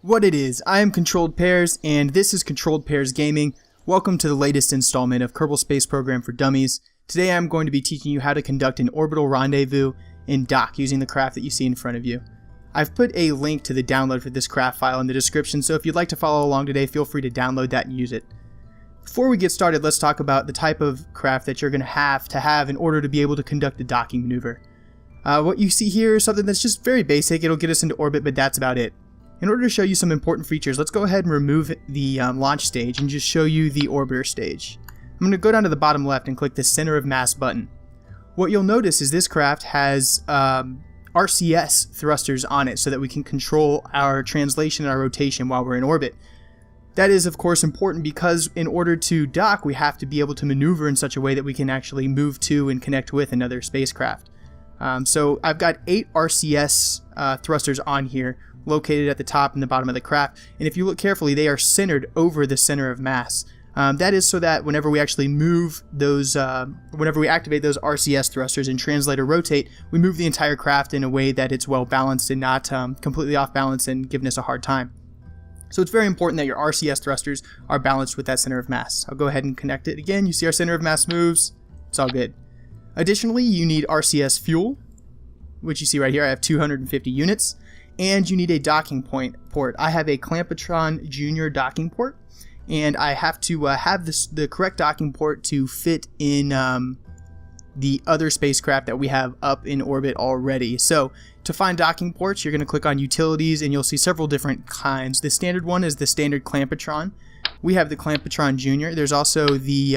What it is, I am Controlled Pairs, and this is Controlled Pairs Gaming. Welcome to the latest installment of Kerbal Space Program for Dummies. Today I'm going to be teaching you how to conduct an orbital rendezvous in dock using the craft that you see in front of you. I've put a link to the download for this craft file in the description, so if you'd like to follow along today, feel free to download that and use it. Before we get started, let's talk about the type of craft that you're going to have in order to be able to conduct a docking maneuver. What you see here is something that's just very basic. It'll get us into orbit, but that's about it. In order to show you some important features, let's go ahead and remove the launch stage and just show you the orbiter stage. I'm going to go down to the bottom left and click the center of mass button. What you'll notice is this craft has RCS thrusters on it so that we can control our translation and our rotation while we're in orbit. That is of course important because in order to dock we have to be able to maneuver in such a way that we can actually move to and connect with another spacecraft. So I've got 8 RCS thrusters on here, located at the top and the bottom of the craft, and if you look carefully they are centered over the center of mass. That is so that whenever we actually move those, whenever we activate those RCS thrusters and translate or rotate, we move the entire craft in a way that it's well balanced and not completely off balance and giving us a hard time. So it's very important that your RCS thrusters are balanced with that center of mass. I'll go ahead and connect it again. You see our center of mass moves. It's all good. Additionally, you need RCS fuel, which you see right here. I have 250 units. And you need a docking port. I have a Clampetron Junior docking port, and I have to have the correct docking port to fit in the other spacecraft that we have up in orbit already. So to find docking ports, you're going to click on Utilities, and you'll see several different kinds. The standard one is the standard Clampetron. We have the Clampetron Junior. There's also the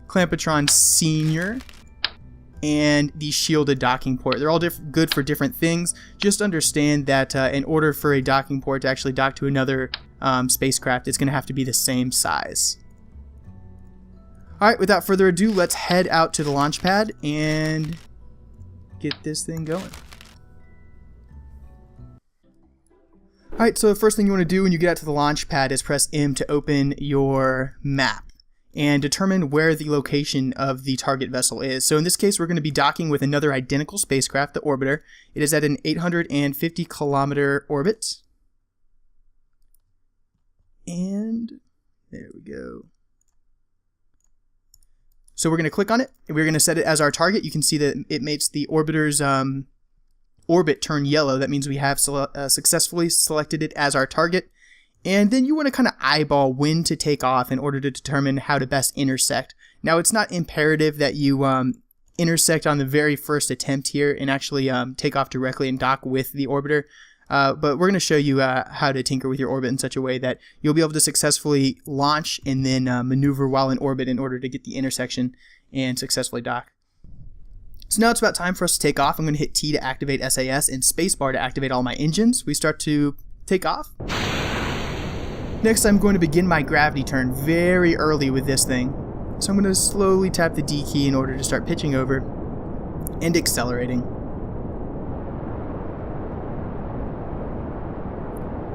Clampetron Senior and the shielded docking port. They're all good for different things. Just understand that in order for a docking port to actually dock to another spacecraft, it's going to have to be the same size. Alright, without further ado, let's head out to the launch pad and get this thing going. Alright, so the first thing you want to do when you get out to the launch pad is press M to open your map and determine where the location of the target vessel is. So in this case, we're going to be docking with another identical spacecraft, the orbiter. It is at an 850 kilometer orbit. And there we go. So we're going to click on it, and we're going to set it as our target. You can see that it makes the orbiter's orbit turn yellow. That means we have successfully selected it as our target. And then you want to kind of eyeball when to take off in order to determine how to best intersect. Now, it's not imperative that you intersect on the very first attempt here and actually take off directly and dock with the orbiter. But we're going to show you how to tinker with your orbit in such a way that you'll be able to successfully launch and then maneuver while in orbit in order to get the intersection and successfully dock. So now it's about time for us to take off. I'm going to hit T to activate SAS and spacebar to activate all my engines. We start to take off. Next, I'm going to begin my gravity turn very early with this thing. So I'm going to slowly tap the D key in order to start pitching over and accelerating.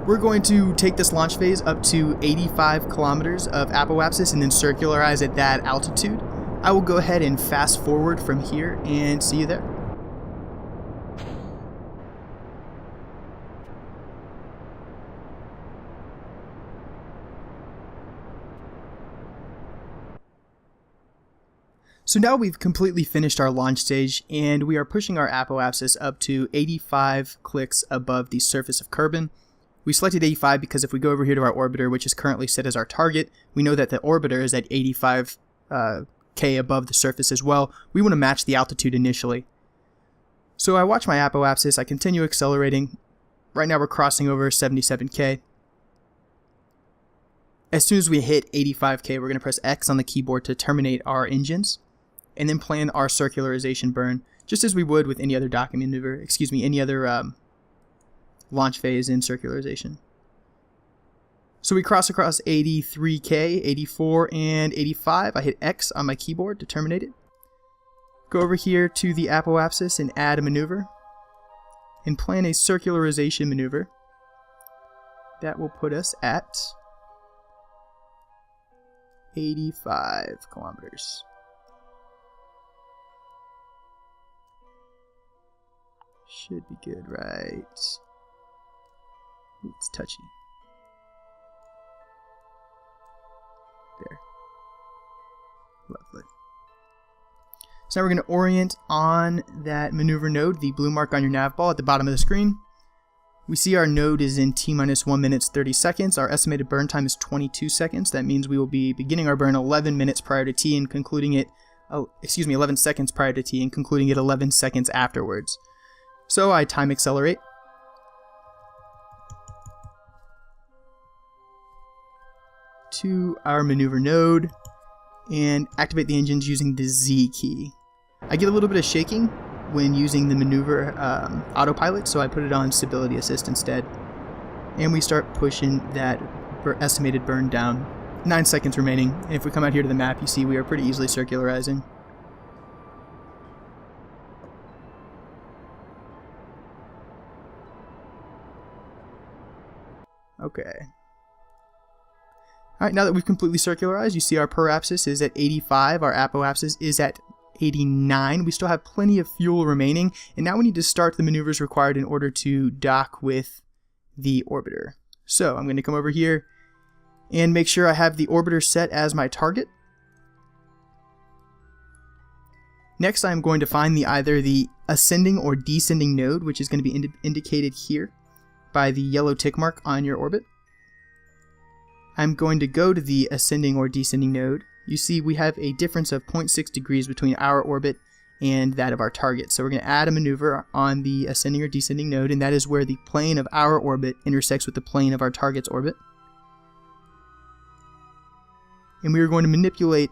We're going to take this launch phase up to 85 kilometers of apoapsis and then circularize at that altitude. I will go ahead and fast forward from here and see you there. So now we've completely finished our launch stage, and we are pushing our apoapsis up to 85 clicks above the surface of Kerbal. We selected 85 because if we go over here to our orbiter, which is currently set as our target, we know that the orbiter is at 85 K above the surface as well. We want to match the altitude initially. So I watch my apoapsis, I continue accelerating. Right now we're crossing over 77K. As soon as we hit 85K, we're going to press X on the keyboard to terminate our engines, and then plan our circularization burn, just as we would with any other docking maneuver, any other launch phase in circularization. So we cross across 83K, 84, and 85. I hit X on my keyboard to terminate it. Go over here to the apoapsis and add a maneuver, and plan a circularization maneuver. That will put us at 85 kilometers. Should be good, right? Ooh, it's touchy. There. Lovely. So now we're going to orient on that maneuver node, the blue mark on your nav ball at the bottom of the screen. We see our node is in T-1 minutes 30 seconds. Our estimated burn time is 22 seconds. That means we will be beginning our burn 11 minutes prior to T and concluding it, 11 seconds prior to T and concluding it 11 seconds afterwards. So I time accelerate. To our maneuver node and activate the engines using the Z key. I get a little bit of shaking when using the maneuver autopilot, so I put it on stability assist instead. And we start pushing that estimated burn down. 9 seconds remaining, and if we come out here to the map, you see we are pretty easily circularizing. Okay. Alright, now that we've completely circularized, you see our per-apsis is at 85, our apoapsis is at 89. We still have plenty of fuel remaining, and now we need to start the maneuvers required in order to dock with the orbiter. So I'm going to come over here and make sure I have the orbiter set as my target. Next, I'm going to find either the ascending or descending node, which is going to be indicated here by the yellow tick mark on your orbit. I'm going to go to the ascending or descending node. You see we have a difference of 0.6 degrees between our orbit and that of our target. So we're going to add a maneuver on the ascending or descending node, and that is where the plane of our orbit intersects with the plane of our target's orbit. And we are going to manipulate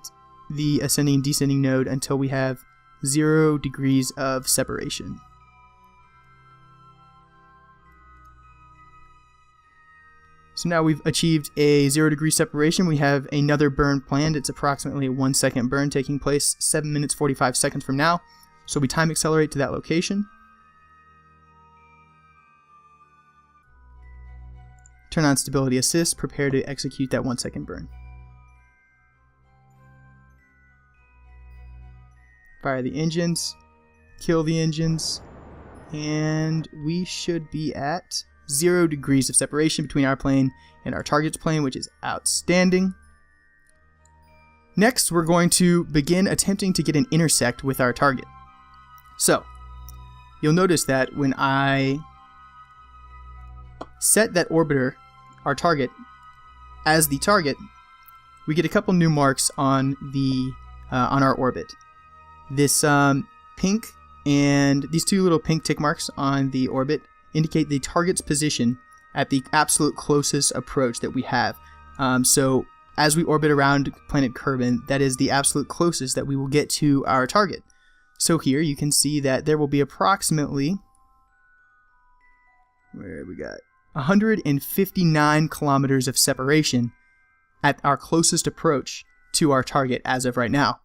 the ascending and descending node until we have 0 degrees of separation. So now we've achieved a 0 degree separation. We have another burn planned. It's approximately a 1 second burn taking place 7 minutes 45 seconds from now. So we time accelerate to that location. Turn on stability assist, prepare to execute that 1 second burn. Fire the engines, kill the engines, and we should be at 0 degrees of separation between our plane and our target's plane, which is outstanding. Next, we're going to begin attempting to get an intersect with our target. So, you'll notice that when I set that orbiter, our target, as the target, we get a couple new marks on the on our orbit. This pink and these two little pink tick marks on the orbit indicate the target's position at the absolute closest approach that we have. So as we orbit around planet Kerbal, that is the absolute closest that we will get to our target. So here you can see that there will be approximately, where we got 159 kilometers of separation at our closest approach to our target as of right now.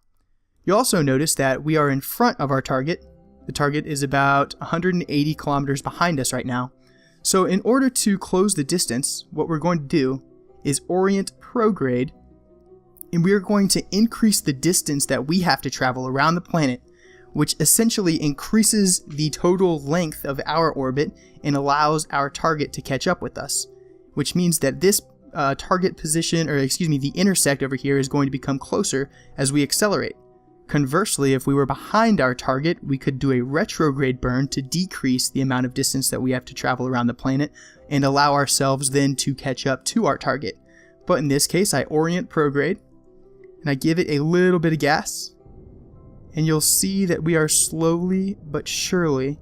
You'll also notice that we are in front of our target. The target is about 180 kilometers behind us right now. So in order to close the distance, what we're going to do is orient prograde, and we are going to increase the distance that we have to travel around the planet, which essentially increases the total length of our orbit and allows our target to catch up with us, which means that this target position, or excuse me, the intersect over here is going to become closer as we accelerate. Conversely, if we were behind our target, we could do a retrograde burn to decrease the amount of distance that we have to travel around the planet and allow ourselves then to catch up to our target. But in this case, I orient prograde and I give it a little bit of gas, and you'll see that we are slowly but surely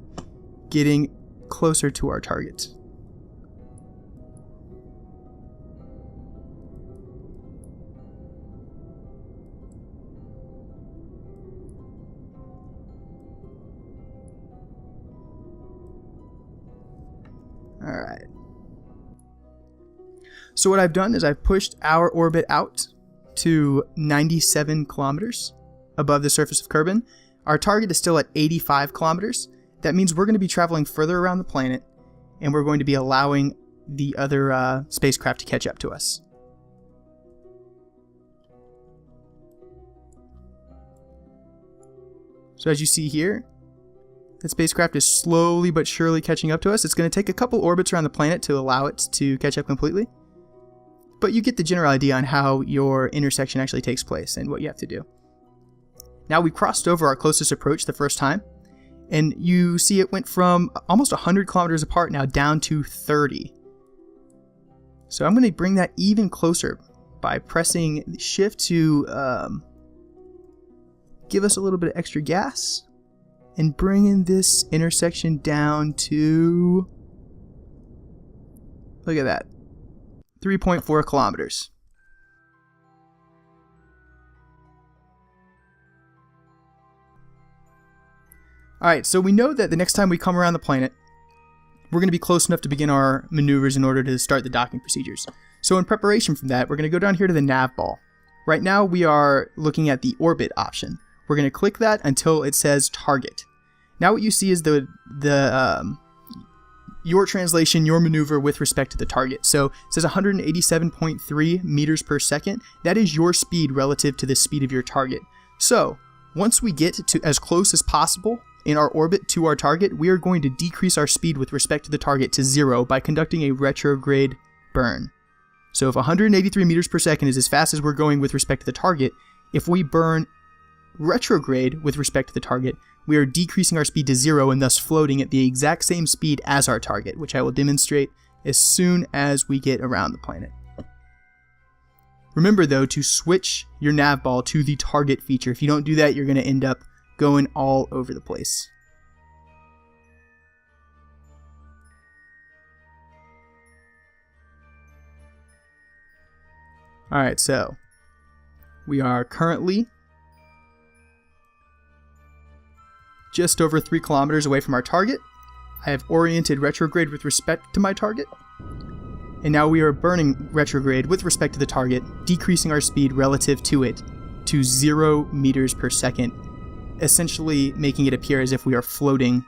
getting closer to our target. Alright. So what I've done is I've pushed our orbit out to 97 kilometers above the surface of Kerbal. Our target is still at 85 kilometers. That means we're going to be traveling further around the planet, and we're going to be allowing the other spacecraft to catch up to us. So as you see here, The spacecraft is slowly but surely catching up to us. It's going to take a couple orbits around the planet to allow it to catch up completely. But you get the general idea on how your intersection actually takes place and what you have to do. Now we crossed over our closest approach the first time, and you see it went from almost 100 kilometers apart now down to 30. So I'm going to bring that even closer by pressing shift to give us a little bit of extra gas and bringing this intersection down to, look at that, 3.4 kilometers. Alright, so we know that the next time we come around the planet, we're going to be close enough to begin our maneuvers in order to start the docking procedures. So in preparation for that, we're going to go down here to the nav ball. Right now we are looking at the orbit option. We're going to click that until it says target. Now what you see is your translation, your maneuver with respect to the target. So it says 187.3 meters per second. That is your speed relative to the speed of your target. So once we get to as close as possible in our orbit to our target, we are going to decrease our speed with respect to the target to 0 by conducting a retrograde burn. So if 183 meters per second is as fast as we're going with respect to the target, if we burn retrograde with respect to the target, we are decreasing our speed to 0 and thus floating at the exact same speed as our target, which I will demonstrate as soon as we get around the planet. Remember though to switch your nav ball to the target feature. If you don't do that, you're going to end up going all over the place. Alright, so we are currently just over 3 kilometers away from our target. I have oriented retrograde with respect to my target. And now we are burning retrograde with respect to the target, decreasing our speed relative to it to 0 meters per second, essentially making it appear as if we are floating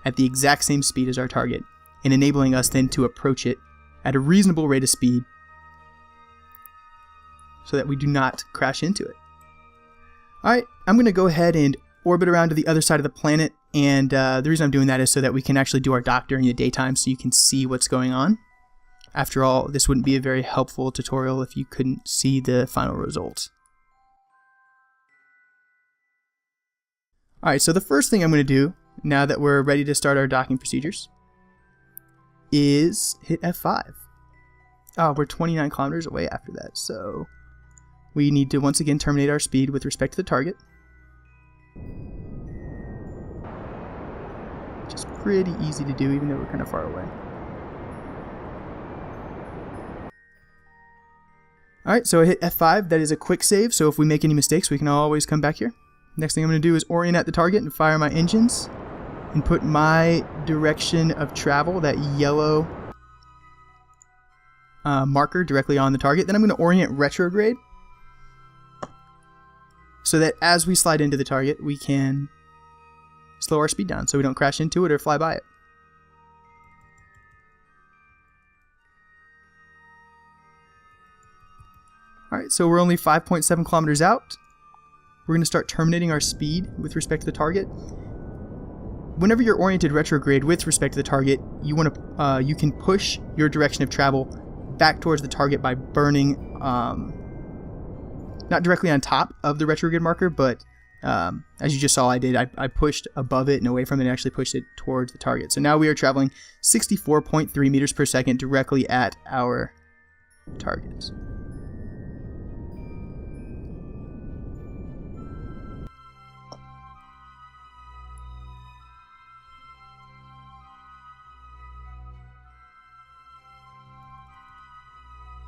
at the exact same speed as our target, and enabling us then to approach it at a reasonable rate of speed so that we do not crash into it. Alright, I'm going to go ahead and orbit around to the other side of the planet, and the reason I'm doing that is so that we can actually do our dock during the daytime so you can see what's going on. After all, this wouldn't be a very helpful tutorial if you couldn't see the final result. Alright, so the first thing I'm going to do, now that we're ready to start our docking procedures, is hit F5. Oh, we're 29 kilometers away after that, so we need to once again terminate our speed with respect to the target. Which is pretty easy to do even though we're kind of far away. Alright, so I hit F5. That is a quick save, so if we make any mistakes we can always come back here. Next thing I'm going to do is orient at the target and fire my engines and put my direction of travel, that yellow marker, directly on the target. Then I'm going to orient retrograde so that as we slide into the target we can slow our speed down so we don't crash into it or fly by it. Alright, so we're only 5.7 kilometers out. We're going to start terminating our speed with respect to the target. Whenever you're oriented retrograde with respect to the target, you can push your direction of travel back towards the target by burning, not directly on top of the retrograde marker, but as you just saw I did, I pushed above it and away from it and actually pushed it towards the target. So now we are traveling 64.3 meters per second directly at our target.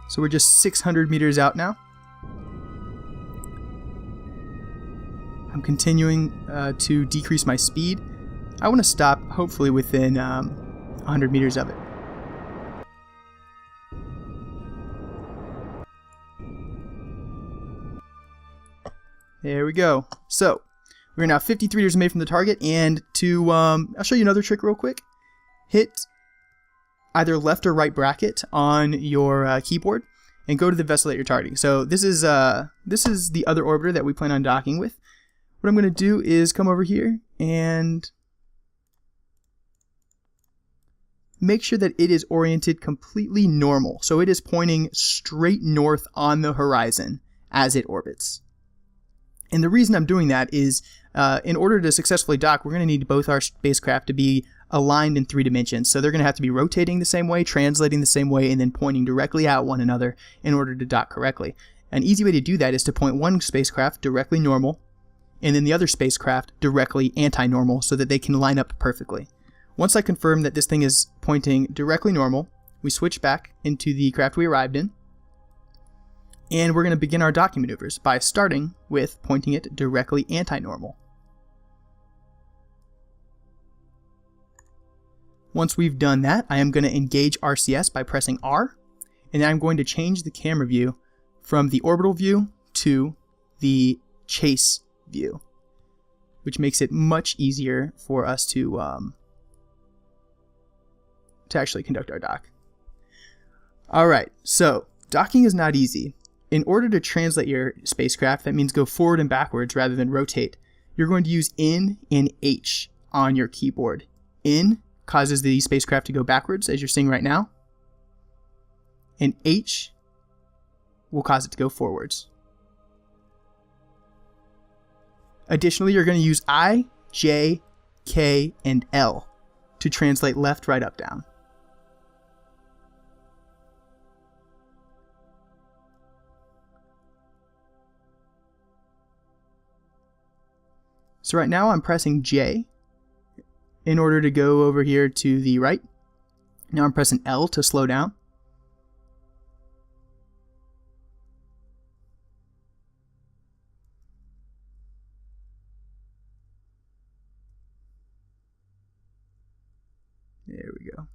So we're just 600 meters out now. I'm continuing to decrease my speed. I want to stop hopefully within 100 meters of it. There we go. So we're now 53 meters away from the target, and to I'll show you another trick real quick. Hit either left or right bracket on your keyboard and go to the vessel that you're targeting. So this is the other orbiter that we plan on docking with. What I'm going to do is come over here and make sure that it is oriented completely normal. So it is pointing straight north on the horizon as it orbits. And the reason I'm doing that is in order to successfully dock, we're going to need both our spacecraft to be aligned in 3 dimensions. So they're going to have to be rotating the same way, translating the same way, and then pointing directly at one another in order to dock correctly. An easy way to do that is to point one spacecraft directly normal, and then the other spacecraft directly anti-normal so that they can line up perfectly. Once I confirm that this thing is pointing directly normal, we switch back into the craft we arrived in, and we're going to begin our docking maneuvers by starting with pointing it directly anti-normal. Once we've done that, I am going to engage RCS by pressing R, and then I'm going to change the camera view from the orbital view to the chase view, which makes it much easier for us to actually conduct our dock. Alright, so docking is not easy. In order to translate your spacecraft, that means go forward and backwards rather than rotate. You're going to use N and H on your keyboard. N causes the spacecraft to go backwards, as you're seeing right now, and H will cause it to go forwards. Additionally, you're going to use I, J, K, and L to translate left, right, up, down. So right now I'm pressing J in order to go over here to the right. Now I'm pressing L to slow down. There we go.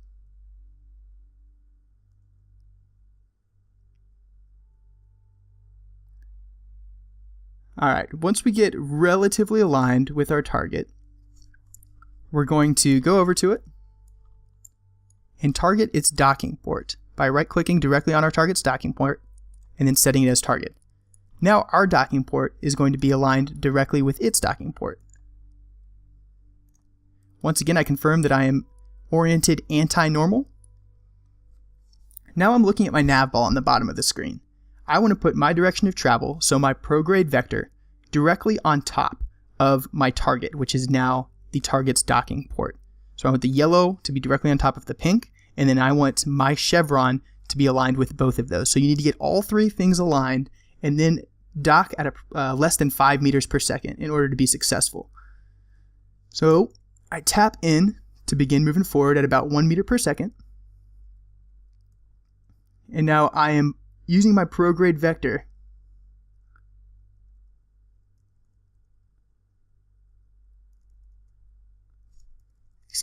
Alright, once we get relatively aligned with our target, we're going to go over to it and target its docking port by right-clicking directly on our target's docking port and then setting it as target. Now our docking port is going to be aligned directly with its docking port. Once again, I confirm that I am oriented anti-normal. Now I'm looking at my nav ball on the bottom of the screen. I want to put my direction of travel, so my prograde vector, directly on top of my target, which is now the target's docking port. So I want the yellow to be directly on top of the pink, and then I want my chevron to be aligned with both of those. So you need to get all 3 things aligned and then dock at a less than 5 meters per second in order to be successful. So I tap in to begin moving forward at about 1 meter per second. And now I am using my prograde vector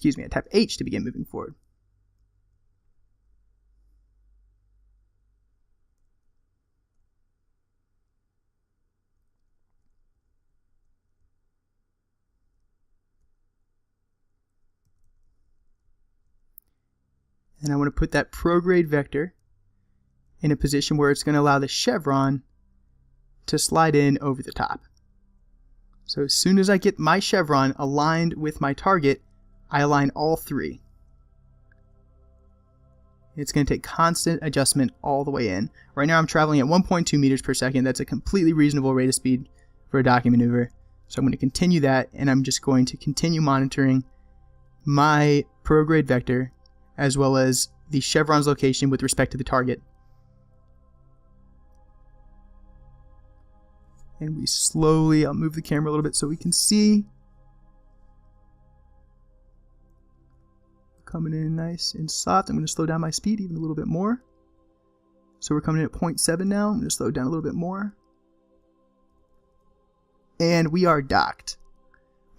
I tap H to begin moving forward. And I want to put that prograde vector in a position where it's going to allow the chevron to slide in over the top. So as soon as I get my chevron aligned with my target, I align all 3. It's going to take constant adjustment all the way in. Right now I'm traveling at 1.2 meters per second. That's a completely reasonable rate of speed for a docking maneuver. So I'm going to continue that, and I'm just going to continue monitoring my prograde vector as well as the chevron's location with respect to the target. And we slowly, I'll move the camera a little bit so we can see. Coming in nice and soft. I'm going to slow down my speed even a little bit more. So we're coming in at 0.7 now. I'm going to slow it down a little bit more. And we are docked.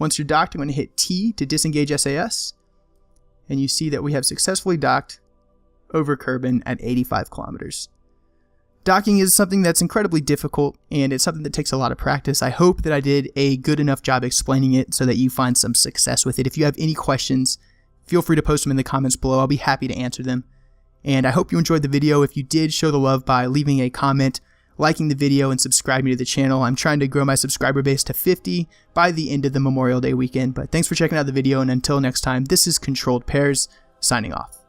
Once you're docked, I'm going to hit T to disengage SAS. And you see that we have successfully docked over Kerbal at 85 kilometers. Docking is something that's incredibly difficult, and it's something that takes a lot of practice. I hope that I did a good enough job explaining it so that you find some success with it. If you have any questions, feel free to post them in the comments below. I'll be happy to answer them. And I hope you enjoyed the video. If you did, show the love by leaving a comment, liking the video, and subscribing to the channel. I'm trying to grow my subscriber base to 50 by the end of the Memorial Day weekend. But thanks for checking out the video, and until next time, this is Controlled Pairs, signing off.